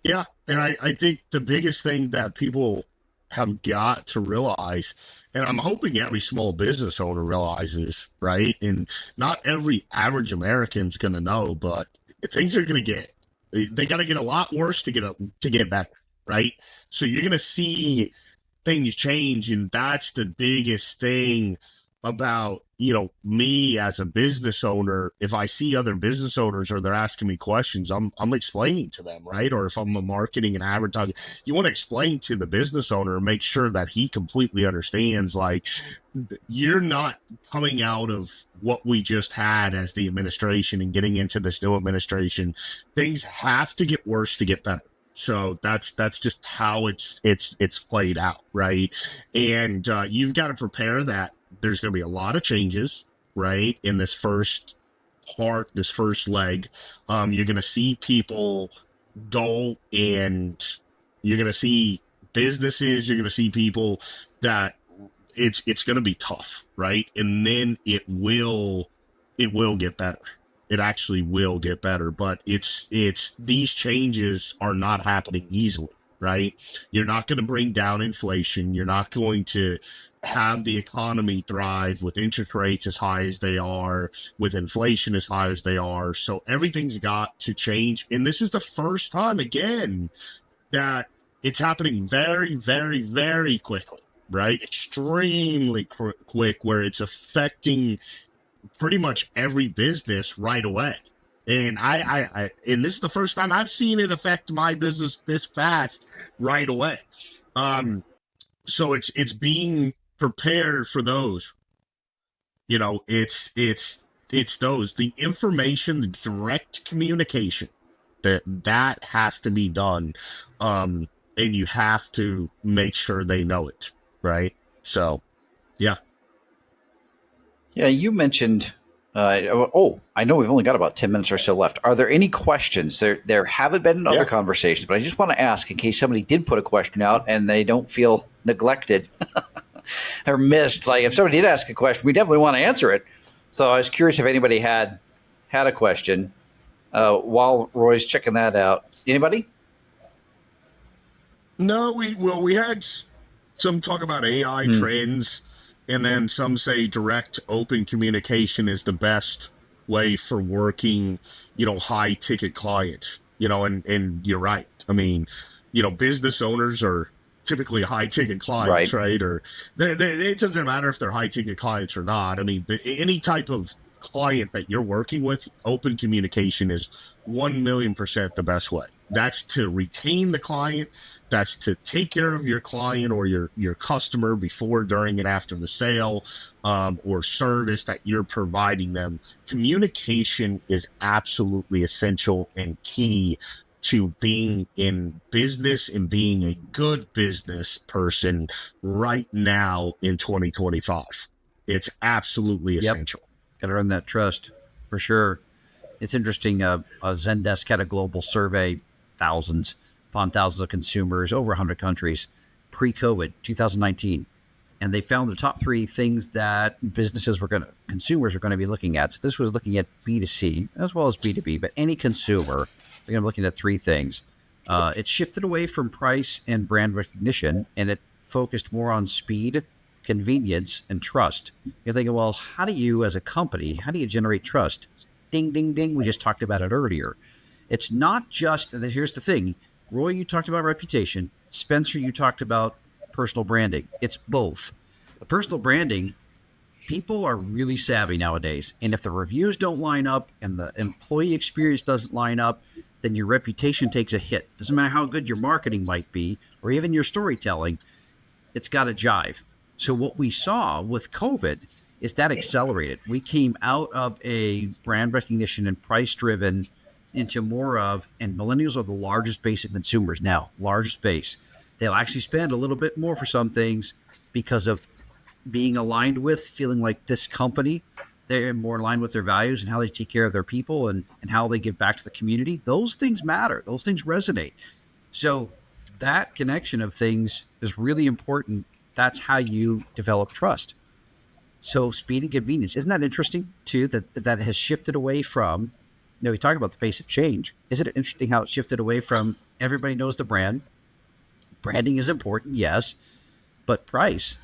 Yeah. And I think the biggest thing that people have got to realize, and I'm hoping every small business owner realizes, right? And not every average American's going to know, but things are going to they got to get a lot worse to get better, right? So you're going to see things change, and that's the biggest thing about, me as a business owner. If I see other business owners or they're asking me questions, I'm explaining to them, right? Or if I'm a marketing and advertising, you want to explain to the business owner and make sure that he completely understands, like, you're not coming out of what we just had as the administration and getting into this new administration. Things have to get worse to get better. So that's just how it's played out, right? And you've got to prepare that there's going to be a lot of changes, right? In this first leg, you're going to see people go, and you're going to see businesses, you're going to see people that it's going to be tough, right? And then it will get better. It actually will get better, but it's these changes are not happening easily, right? You're not going to bring down inflation. You're not going to have the economy thrive with interest rates as high as they are, with inflation as high as they are. So everything's got to change. And this is the first time, again, that it's happening very, very, very quickly, right? Extremely quick, where it's affecting pretty much every business right away. And and this is the first time I've seen it affect my business this fast right away. So it's being prepared for those. It's those, the information, the direct communication that has to be done. And you have to make sure they know it, right? So, yeah. Yeah, you mentioned, I know we've only got about 10 minutes or so left. Are there any questions? There haven't been other conversations, but I just want to ask in case somebody did put a question out and they don't feel neglected or missed. Like if somebody did ask a question, we definitely want to answer it. So I was curious if anybody had a question while Roy's checking that out. Anybody? No, we had some talk about AI trends. And then some say direct open communication is the best way for working, high ticket clients, and you're right. I mean, business owners are typically high ticket clients, right? Or it doesn't matter if they're high ticket clients or not. I mean, any type of client that you're working with, open communication is 1,000,000% the best way. That's to retain the client. That's to take care of your client or your customer before, during, and after the sale, or service that you're providing them. Communication is absolutely essential and key to being in business and being a good business person right now in 2025. It's absolutely essential. Got to earn that trust for sure. It's interesting. Zendesk had a global survey, thousands upon thousands of consumers, over 100 countries, pre-COVID, 2019. And they found the top 3 things that consumers are going to be looking at. So this was looking at B2C as well as B2B, but any consumer, they're going to be looking at 3 things. It shifted away from price and brand recognition, and it focused more on speed, convenience, and trust. You're thinking, well, how do you, as a company, how do you generate trust? Ding, ding, ding. We just talked about it earlier. It's not just, and here's the thing, Roy, you talked about reputation. Spencer, you talked about personal branding. It's both. The personal branding, people are really savvy nowadays. And if the reviews don't line up and the employee experience doesn't line up, then your reputation takes a hit. Doesn't matter how good your marketing might be or even your storytelling, it's got to jive. So what we saw with COVID is that accelerated. We came out of a brand recognition and price driven into more of, and millennials are the largest base of consumers now, largest base. They'll actually spend a little bit more for some things because of being aligned with, feeling like this company, they're more aligned with their values and how they take care of their people and how they give back to the community. Those things matter. Those things resonate. So that connection of things is really important. That's how you develop trust. So speed and convenience. Isn't that interesting too, that has shifted away from, we talk about the pace of change. Isn't it interesting how it shifted away from everybody knows the brand? Branding is important, yes, but price,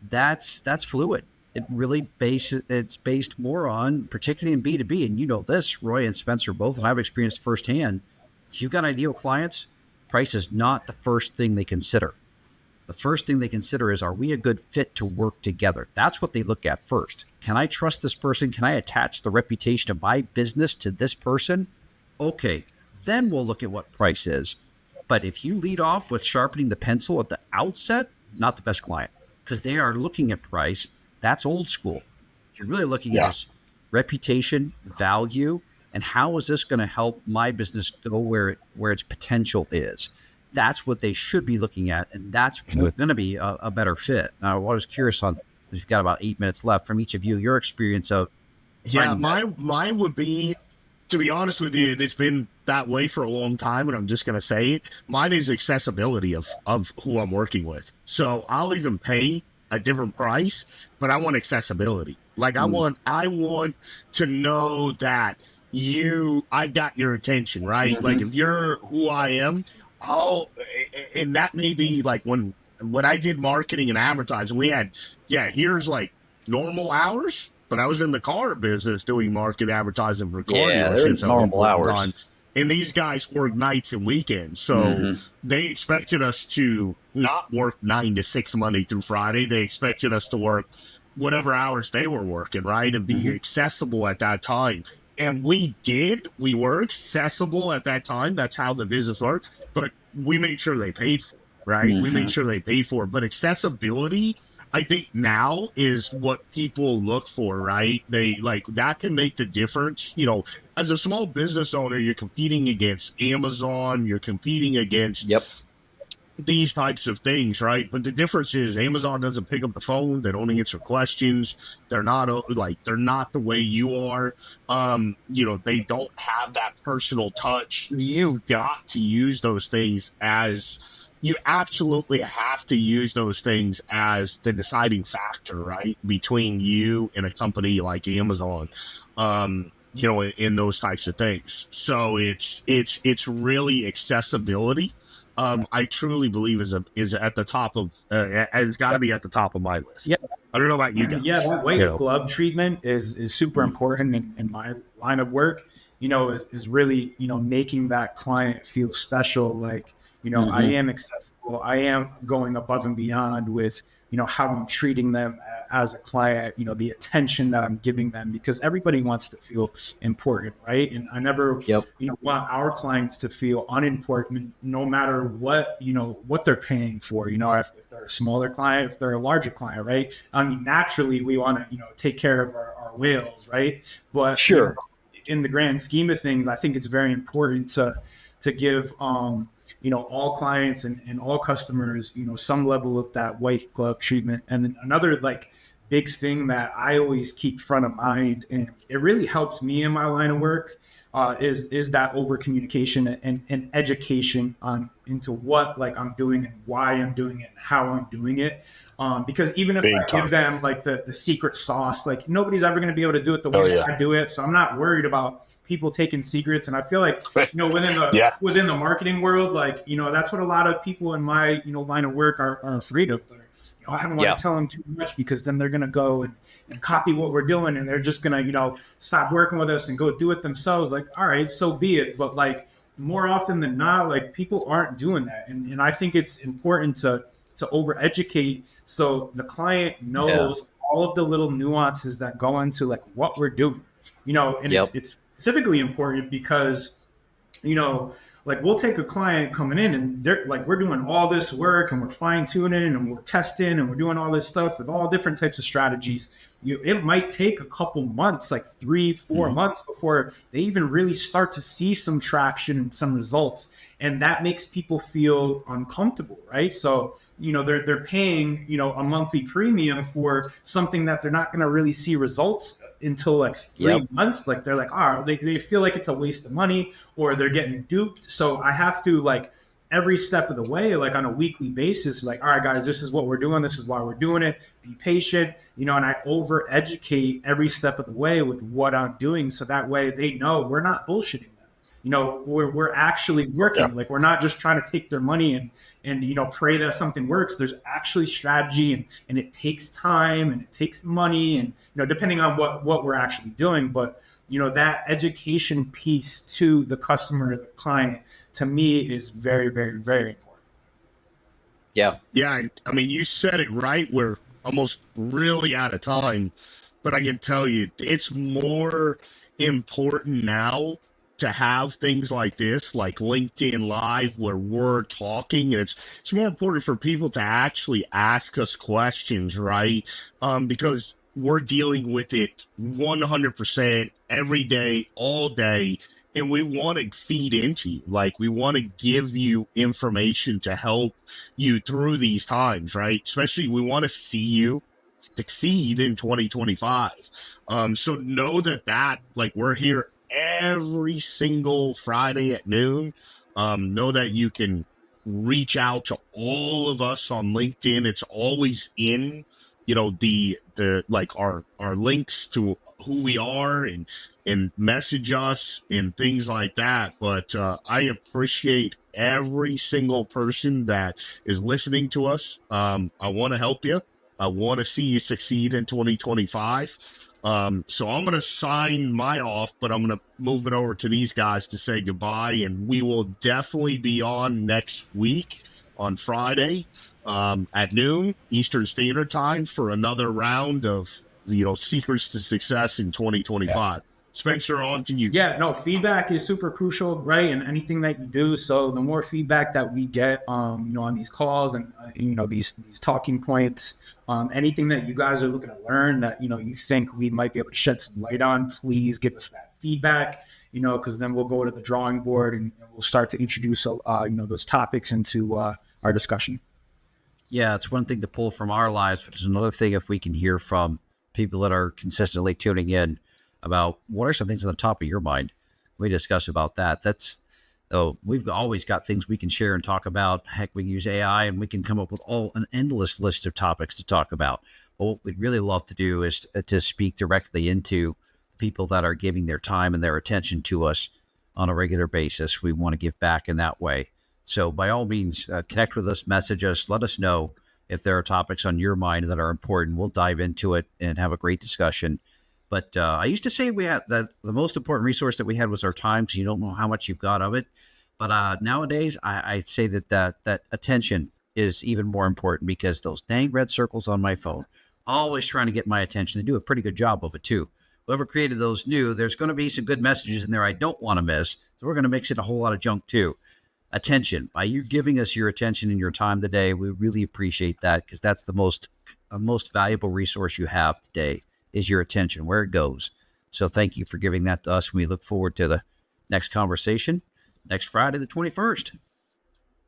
that's fluid. It really it's based more on, particularly in B2B, and you know this, Roy and Spencer both, and I've experienced firsthand. If you've got ideal clients, price is not the first thing they consider. The first thing they consider is, are we a good fit to work together? That's what they look at first. Can I trust this person? Can I attach the reputation of my business to this person? Okay, then we'll look at what price is. But if you lead off with sharpening the pencil at the outset, not the best client, because they are looking at price. That's old school. You're really looking at reputation, value, and how is this going to help my business go where its potential is. That's what they should be looking at, and that's going to be a better fit. Now, I was curious on, we've got about 8 minutes left from each of you, your experience of. Yeah, mine would be, to be honest with you, it's been that way for a long time, and I'm just going to say it. Mine is accessibility of who I'm working with. So I'll even pay a different price, but I want accessibility. Like I want to know that I got your attention, right? Mm-hmm. Like if you're who I am, and that may be like when I did marketing and advertising, we had, here's like normal hours, but I was in the car business doing market advertising for car dealerships. Normal hours. And these guys work nights and weekends. So they expected us to not work 9 to 6 Monday through Friday. They expected us to work whatever hours they were working, right? And be accessible at that time. And we did. We were accessible at that time. That's how the business worked. But we made sure they paid for it, right? We made sure they paid for it. But accessibility, I think now is what people look for, right? They like that can make the difference. You know, as a small business owner, you're competing against Amazon, you're competing against these types of things, right? But the difference is Amazon doesn't pick up the phone, they don't answer questions, they're not the way you are. They don't have that personal touch. You've got to use those things you absolutely have to use those things as the deciding factor, right? Between you and a company like Amazon, in those types of things. So it's really accessibility. I truly believe is at the top of, it's got to be at the top of my list. Yeah. I don't know about you guys. Yeah, the white glove treatment is super important in my line of work. Is really making that client feel special. Like, I am accessible. I am going above and beyond with, how I'm treating them as a client, the attention that I'm giving them, because everybody wants to feel important, right? And I never, want our clients to feel unimportant, no matter what, what they're paying for, if they're a smaller client, if they're a larger client, right? I mean, naturally we want to, take care of our whales, right? But sure. In the grand scheme of things, I think it's very important to give, all clients and all customers, some level of that white glove treatment. And then another big thing that I always keep front of mind, and it really helps me in my line of work, is that over communication and education on into what like I'm doing and why I'm doing it and how I'm doing it. Because even if Big I time. give them like the secret sauce, like nobody's ever going to be able to do it the way that I do it. So I'm not worried about people taking secrets. And I feel like, Yeah. within the marketing world, like, that's what a lot of people in my, line of work are afraid of. I don't want to tell them too much because then they're going to go and copy what we're doing. And they're just going to, stop working with us and go do it themselves. Like, all right, so be it. But like more often than not, like people aren't doing that. And I think it's important to over educate so the client knows all of the little nuances that go into like what we're doing, and it's specifically important because, like we'll take a client coming in and they're like, we're doing all this work and we're fine tuning and we're testing and we're doing all this stuff with all different types of strategies. It might take a couple months, like 3-4 months before they even really start to see some traction and some results. And that makes people feel uncomfortable, right? So, they're paying, a monthly premium for something that they're not going to really see results until like 3 months. Like they're like, they feel like it's a waste of money or they're getting duped. So I have to like every step of the way, like on a weekly basis, like, all right, guys, this is what we're doing. This is why we're doing it. Be patient, and I over educate every step of the way with what I'm doing. So that way they know we're not bullshitting them. We're actually working. Like we're not just trying to take their money and pray that something works. There's actually strategy and it takes time and it takes money and depending on what we're actually doing. But that education piece to the customer, the client, to me is very, very, very important. Yeah. I mean, you said it right. We're almost really out of time, but I can tell you it's more important now to have things like this, like LinkedIn Live, where we're talking, and it's more important for people to actually ask us questions, right? Because we're dealing with it 100% every day, all day, and we want to feed into you. Like we want to give you information to help you through these times, right? Especially we want to see you succeed in 2025. So know that like we're here every single Friday at noon. Know that you can reach out to all of us on LinkedIn. It's always in, the like our links to who we are and message us and things like that. But I appreciate every single person that is listening to us. I want to help you. I want to see you succeed in 2025. So I'm going to sign my off, but I'm going to move it over to these guys to say goodbye. And we will definitely be on next week on Friday at noon Eastern Standard Time for another round of, secrets to success in 2025. Spencer, on to you. Yeah, no, feedback is super crucial, right? And anything that you do. So the more feedback that we get, on these calls and, these talking points, anything that you guys are looking to learn that, you think we might be able to shed some light on, please give us that feedback, because then we'll go to the drawing board and we'll start to introduce, those topics into our discussion. Yeah, it's one thing to pull from our lives, but it's another thing if we can hear from people that are consistently tuning in about what are some things on the top of your mind. We discuss about that. We've always got things we can share and talk about. Heck, we can use AI and we can come up with an endless list of topics to talk about. But what we'd really love to do is to speak directly into people that are giving their time and their attention to us on a regular basis. We want to give back in that way. So by all means, connect with us, message us, let us know if there are topics on your mind that are important. We'll dive into it and have a great discussion. But I used to say we had that the most important resource that we had was our time, because you don't know how much you've got of it. But nowadays, I'd say that attention is even more important, because those dang red circles on my phone, always trying to get my attention. They do a pretty good job of it too. Whoever created those knew there's going to be some good messages in there I don't want to miss. So we're going to mix in a whole lot of junk too. Attention. By you giving us your attention and your time today, we really appreciate that, because that's the most valuable resource you have today is your attention, where it goes. So thank you for giving that to us. We look forward to the next conversation next Friday, the 21st.